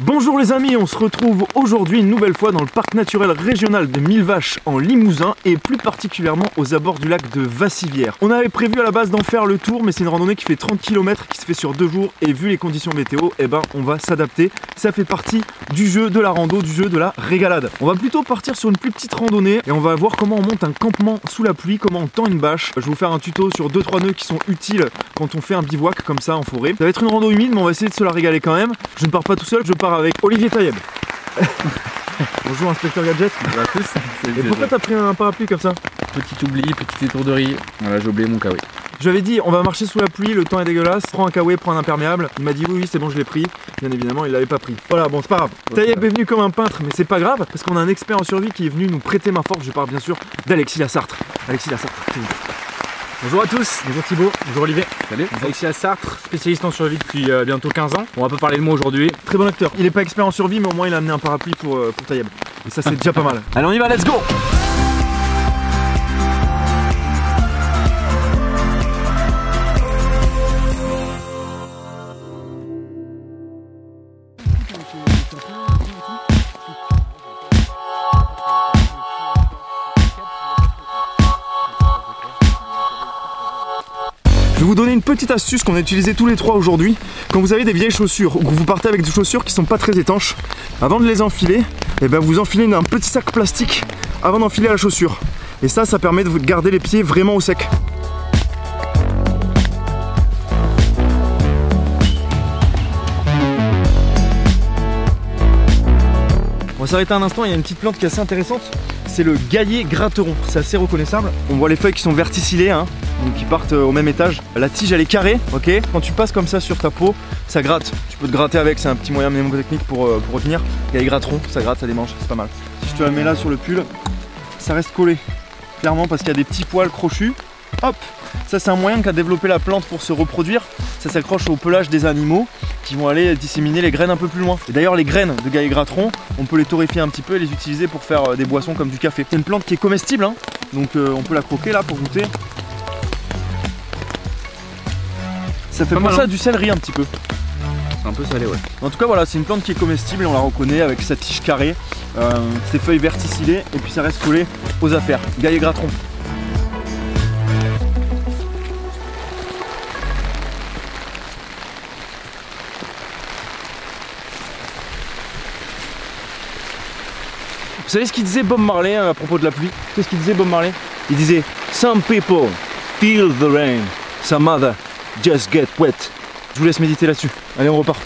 Bonjour les amis, on se retrouve aujourd'hui une nouvelle fois dans le parc naturel régional de Millevaches en Limousin et plus particulièrement aux abords du lac de Vassivière. On avait prévu à la base d'en faire le tour, mais c'est une randonnée qui fait 30 km qui se fait sur 2 jours et vu les conditions météo, on va s'adapter. Ça fait partie du jeu de la rando, du jeu de la régalade. On va plutôt partir sur une plus petite randonnée et on va voir comment on monte un campement sous la pluie, comment on tend une bâche. Je vais vous faire un tuto sur 2-3 nœuds qui sont utiles quand on fait un bivouac comme ça en forêt. Ça va être une rando humide, mais on va essayer de se la régaler quand même. Je ne pars pas tout seul, je pars avec Olivier Taïeb. Bonjour inspecteur Gadget. Bonjour à tous. Et pourquoi t'as pris un parapluie comme ça? Petit oubli, petite étourderie. Voilà, j'ai oublié mon kawaii. Je lui avais dit on va marcher sous la pluie, le temps est dégueulasse, prends un kawaii, prends un imperméable. Il m'a dit oui c'est bon je l'ai pris. Bien évidemment il l'avait pas pris. Voilà bon c'est pas grave. Taïeb est venu comme un peintre mais c'est pas grave parce qu'on a un expert en survie qui est venu nous prêter main forte. Je parle bien sûr d'Alexis Lassartre. Alexis Lassartre. Bonjour à tous, bonjour Thibaut, bonjour Olivier. Salut. Alexis Lassartre, spécialiste en survie depuis bientôt 15 ans. On va pas parler de moi aujourd'hui. Très bon acteur. Il est pas expert en survie mais au moins il a amené un parapluie pour Taïeb. Et ça c'est déjà pas mal. Allez on y va, let's go. Je vais vous donner une petite astuce qu'on a utilisée tous les trois aujourd'hui. Quand vous avez des vieilles chaussures ou que vous partez avec des chaussures qui sont pas très étanches, avant de les enfiler, vous enfilez un petit sac plastique avant d'enfiler la chaussure. Et ça permet de garder les pieds vraiment au sec. On va s'arrêter un instant, il y a une petite plante qui est assez intéressante. C'est le gaillet gratteron, c'est assez reconnaissable. On voit les feuilles qui sont verticillées, donc qui partent au même étage. La tige elle est carrée, ok. Quand tu passes comme ça sur ta peau, ça gratte. Tu peux te gratter avec, c'est un petit moyen mnémotechnique pour retenir. Gaillet gratteron, ça gratte, ça démange, c'est pas mal. Si je te la mets là sur le pull, ça reste collé. Clairement parce qu'il y a des petits poils crochus. Hop, ça c'est un moyen qu'a développé la plante pour se reproduire. Ça s'accroche au pelage des animaux qui vont aller disséminer les graines un peu plus loin. Et d'ailleurs les graines de gaillet gratteron, on peut les torréfier un petit peu et les utiliser pour faire des boissons comme du café. C'est une plante qui est comestible, donc on peut la croquer là pour goûter. Ça fait penser à du céleri un petit peu. C'est un peu salé, ouais. En tout cas voilà, c'est une plante qui est comestible et on la reconnaît avec sa tige carrée, ses feuilles verticillées et puis ça reste collé aux affaires. Gaillet gratteron. Vous savez ce qu'il disait Bob Marley à propos de la pluie? Qu'est-ce qu'il disait Bob Marley? Il disait some people feel the rain, some other just get wet. Je vous laisse méditer là-dessus. Allez on repart.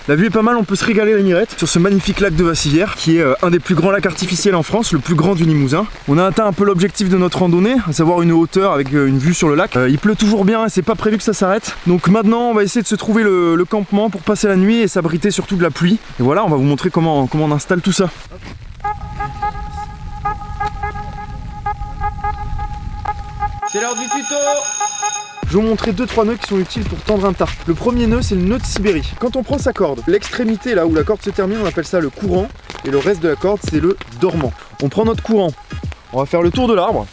La vue est pas mal, on peut se régaler la mirette sur ce magnifique lac de Vassivière qui est un des plus grands lacs artificiels en France, le plus grand du Limousin. On a atteint un peu l'objectif de notre randonnée, à savoir une hauteur avec une vue sur le lac. Il pleut toujours bien et c'est pas prévu que ça s'arrête. Donc maintenant on va essayer de se trouver le campement pour passer la nuit et s'abriter surtout de la pluie. Et voilà, on va vous montrer comment on installe tout ça. C'est l'heure du tuto. Je vais vous montrer 2-3 nœuds qui sont utiles pour tendre un tarp. Le premier nœud c'est le nœud de Sibérie. Quand on prend sa corde, l'extrémité là où la corde se termine on appelle ça le courant et le reste de la corde c'est le dormant. On prend notre courant, on va faire le tour de l'arbre.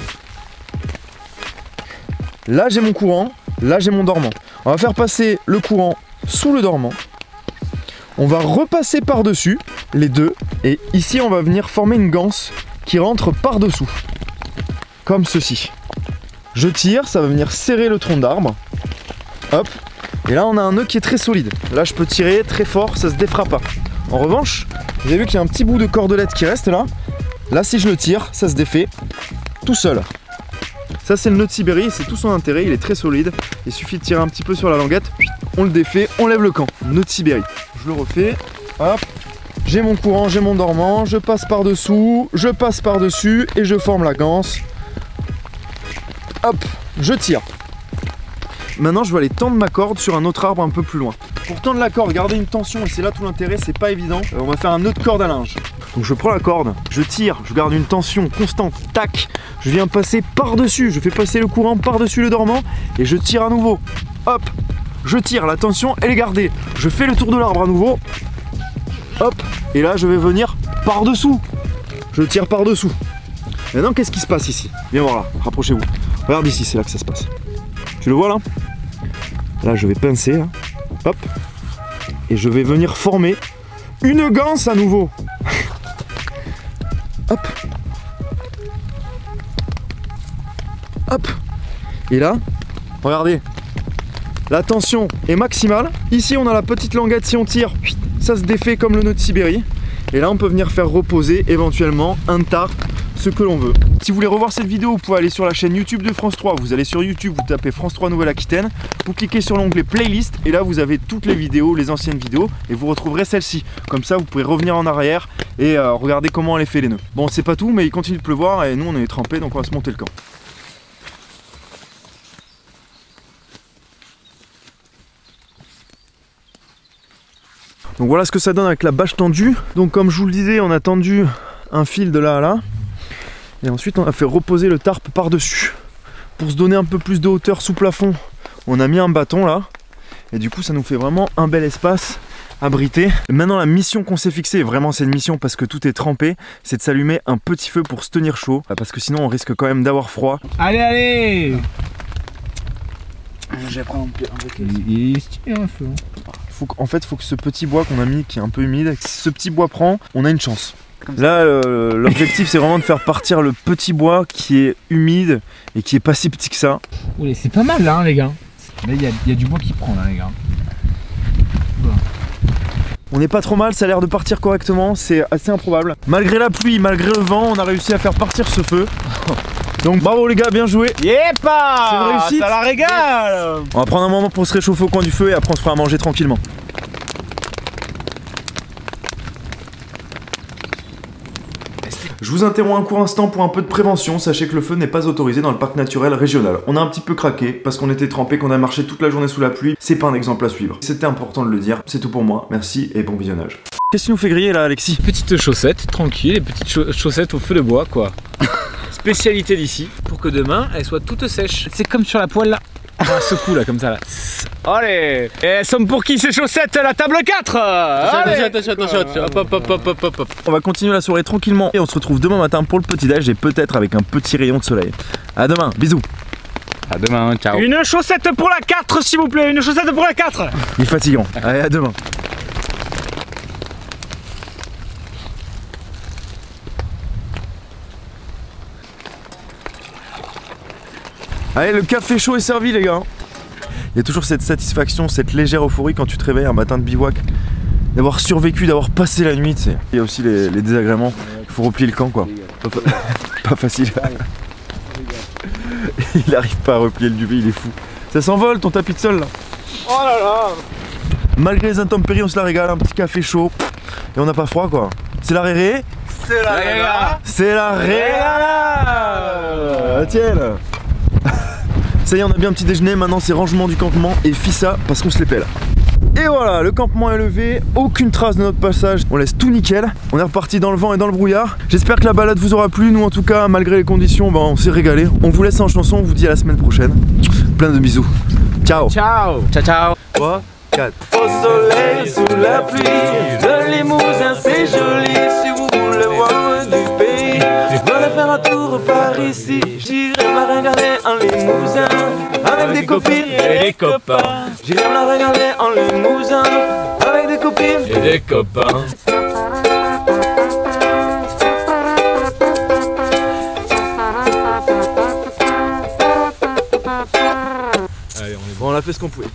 Là j'ai mon courant, là j'ai mon dormant. On va faire passer le courant sous le dormant. On va repasser par-dessus les deux et ici on va venir former une ganse qui rentre par-dessous. Comme ceci. Je tire, ça va venir serrer le tronc d'arbre. Hop. Et là on a un nœud qui est très solide. Là je peux tirer très fort, ça se défera pas. En revanche, vous avez vu qu'il y a un petit bout de cordelette qui reste là. Là si je le tire, ça se défait tout seul. Ça c'est le nœud de Sibérie, c'est tout son intérêt, il est très solide. Il suffit de tirer un petit peu sur la languette, on le défait, on lève le camp. Nœud de Sibérie. Je le refais. Hop. J'ai mon courant, j'ai mon dormant, je passe par-dessous, je passe par-dessus et je forme la ganse. Hop, je tire. Maintenant je vais aller tendre ma corde sur un autre arbre un peu plus loin. Pour tendre la corde, garder une tension, et c'est là tout l'intérêt, c'est pas évident. On va faire un nœud de corde à linge. Donc je prends la corde, je tire, je garde une tension constante, tac. Je viens passer par-dessus, je fais passer le courant par-dessus le dormant et je tire à nouveau. Hop, je tire, la tension elle est gardée. Je fais le tour de l'arbre à nouveau. Hop, et là je vais venir par-dessous. Je tire par-dessous. Maintenant, qu'est-ce qui se passe ici? Viens voir là, rapprochez-vous. Regarde ici, c'est là que ça se passe. Tu le vois là? Là, je vais pincer. Là. Hop. Et je vais venir former une ganse à nouveau. Hop. Hop. Et là, regardez. La tension est maximale. Ici, on a la petite languette. Si on tire, ça se défait comme le nœud de Sibérie. Et là, on peut venir faire reposer éventuellement un tarp, ce que l'on veut. Si vous voulez revoir cette vidéo, vous pouvez aller sur la chaîne YouTube de France 3. Vous allez sur YouTube, vous tapez France 3 Nouvelle-Aquitaine. Vous cliquez sur l'onglet Playlist et là, vous avez toutes les vidéos, les anciennes vidéos. Et vous retrouverez celle-ci. Comme ça, vous pouvez revenir en arrière et regarder comment on les fait les nœuds. Bon, c'est pas tout, mais il continue de pleuvoir et nous, on est trempés, donc on va se monter le camp. Donc voilà ce que ça donne avec la bâche tendue. Donc comme je vous le disais, on a tendu un fil de là à là. Et ensuite on a fait reposer le tarp par-dessus. Pour se donner un peu plus de hauteur sous plafond, on a mis un bâton là. Et du coup ça nous fait vraiment un bel espace abrité. Et maintenant la mission qu'on s'est fixée, vraiment c'est une mission parce que tout est trempé, c'est de s'allumer un petit feu pour se tenir chaud. Parce que sinon on risque quand même d'avoir froid. Allez, allez! Je vais prendre un peu. Il est stylé un feu. En fait, il faut que ce petit bois qu'on a mis, qui est un peu humide, si ce petit bois prend, on a une chance. Là, l'objectif, c'est vraiment de faire partir le petit bois qui est humide et qui est pas si petit que ça. Oulé, c'est pas mal là, hein, les gars. Là, il y a du bois qui prend, là, les gars. Voilà. On n'est pas trop mal, ça a l'air de partir correctement, c'est assez improbable. Malgré la pluie, malgré le vent, on a réussi à faire partir ce feu. Donc bravo les gars, bien joué. Yepa! C'est une réussite. Ça la régale! On va prendre un moment pour se réchauffer au coin du feu et après on se fera à manger tranquillement. Je vous interromps un court instant pour un peu de prévention. Sachez que le feu n'est pas autorisé dans le parc naturel régional. On a un petit peu craqué parce qu'on était trempé, qu'on a marché toute la journée sous la pluie. C'est pas un exemple à suivre. C'était important de le dire. C'est tout pour moi. Merci et bon visionnage. Qu'est-ce qui nous fait griller là, Alexis? Petites chaussettes, tranquille, les petites chaussettes au feu de bois, quoi. Spécialité d'ici, pour que demain, elles soient toutes sèches. C'est comme sur la poêle là. Un secoue là, comme ça là. Allez! Et elles sont pour qui ces chaussettes? La table 4! Attention. Hop. On va continuer la soirée tranquillement et on se retrouve demain matin pour le petit-déj et peut-être avec un petit rayon de soleil. À demain, bisous. À demain, ciao. Une chaussette pour la 4, s'il vous plaît, une chaussette pour la 4! Il est fatigant. Allez, à demain. Allez, le café chaud est servi les gars. Il y a toujours cette satisfaction, cette légère euphorie quand tu te réveilles un matin de bivouac, d'avoir survécu, d'avoir passé la nuit, tu sais. Il y a aussi les désagréments, il faut replier le camp quoi. Pas facile. Il arrive pas à replier le duvet, il est fou. Ça s'envole ton tapis de sol là. Oh là là! Malgré les intempéries, on se la régale, un petit café chaud. Et on n'a pas froid quoi. C'est la réré. C'est la réga! C'est la réga. Tiens là. Ça y est, on a bien un petit déjeuner, maintenant c'est rangement du campement et fissa parce qu'on se les pèle. Et voilà, le campement est levé, aucune trace de notre passage, on laisse tout nickel. On est reparti dans le vent et dans le brouillard. J'espère que la balade vous aura plu, nous en tout cas, malgré les conditions, on s'est régalé. On vous laisse en chanson, on vous dit à la semaine prochaine. Plein de bisous. Ciao. Ciao! Ciao! 3, 4. Au soleil, sous la pluie, le Limousin c'est joli. Si vous voulez voir du pays, venez faire un tour par ici. J'irai me regarder en Limousin avec des copines et des copains. J'irai me regarder en Limousin avec des copines Et des copains. Bon, on a fait ce qu'on pouvait.